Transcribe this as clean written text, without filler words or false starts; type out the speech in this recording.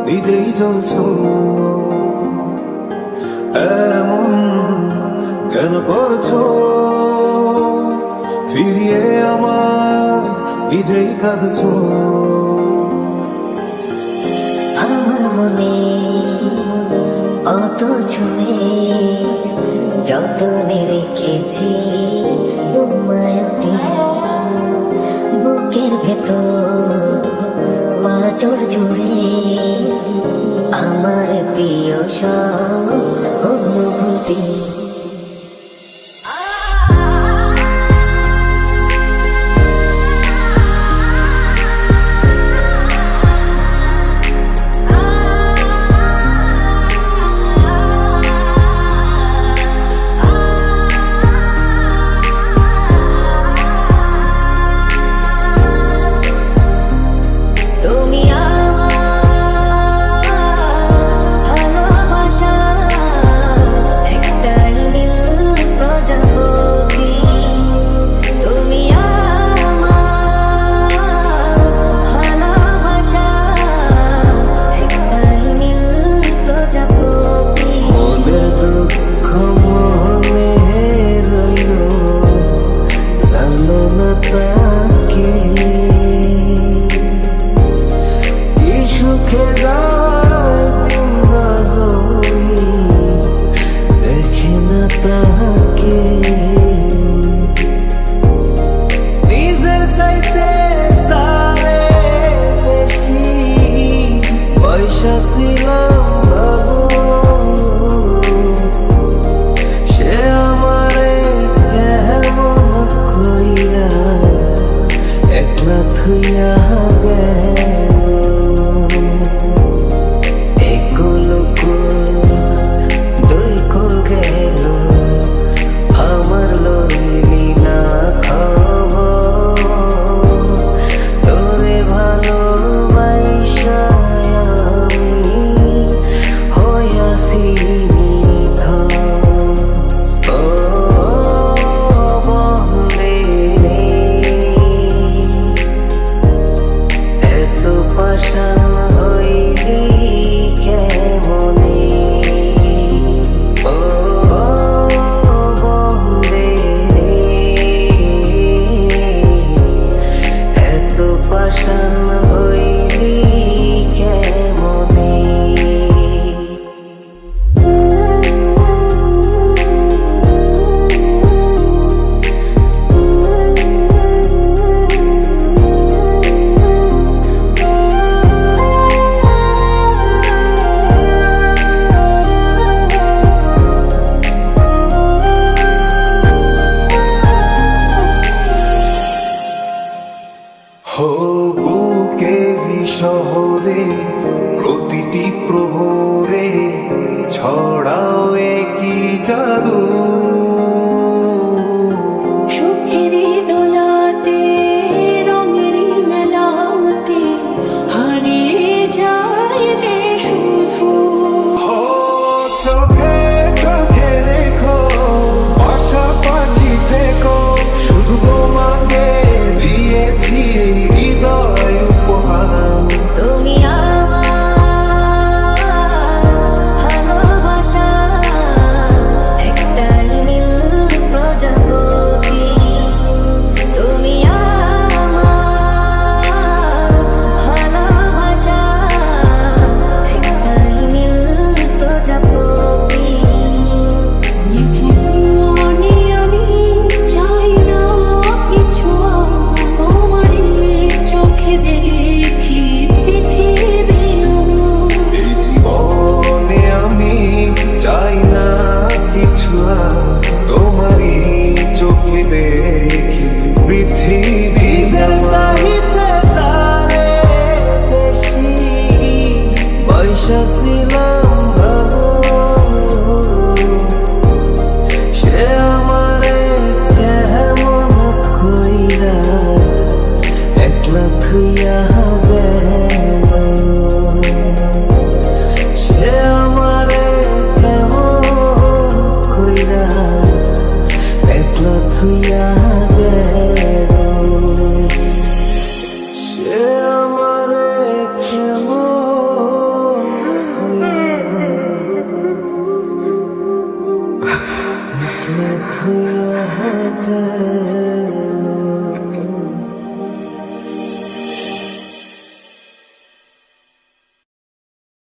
নিজেই জ্বলছো এমন কেন করছো ফিরিয়ে আমার নিজেই কাঁদছো আমার মনে অত ছুঁয়ে যতনে রেখেছি তোমায়তি বুকের ভেতর পাঁচর জুড়ে আমার প্রিয় সব অনুভূতি বুকেরই শহরে প্রতিটি প্রহরে ছড়াও কি জাদু সুখের দোলাতে রঙের মেলাতে হারিয়ে যায় যে শুধু চোখে চোখে রেখো পাশাপাশি থেকো শুধু তোমাকে দিয়েছি হৃদয় উপহার তুমি ভালোবাসা একটাই নীল প্রজাপতি তুমি ভালোবাসা একটাই নীল প্রজাপতি জীবনে আমি চাই না কিছু তোমারই চোখে দেখি পৃথিবী আমার এই জীবনে আমি চাই না কিছু আর তোমারই চোখে দেখি পৃথিবী পয়সা ছিলাম ভালো সে আমারে কেমন কইরা একলা থুইয়া গেল সে আমারে কেমন কইরা একলা থুইয়া গেল সে আমারে কেমন থুইয়া গেলে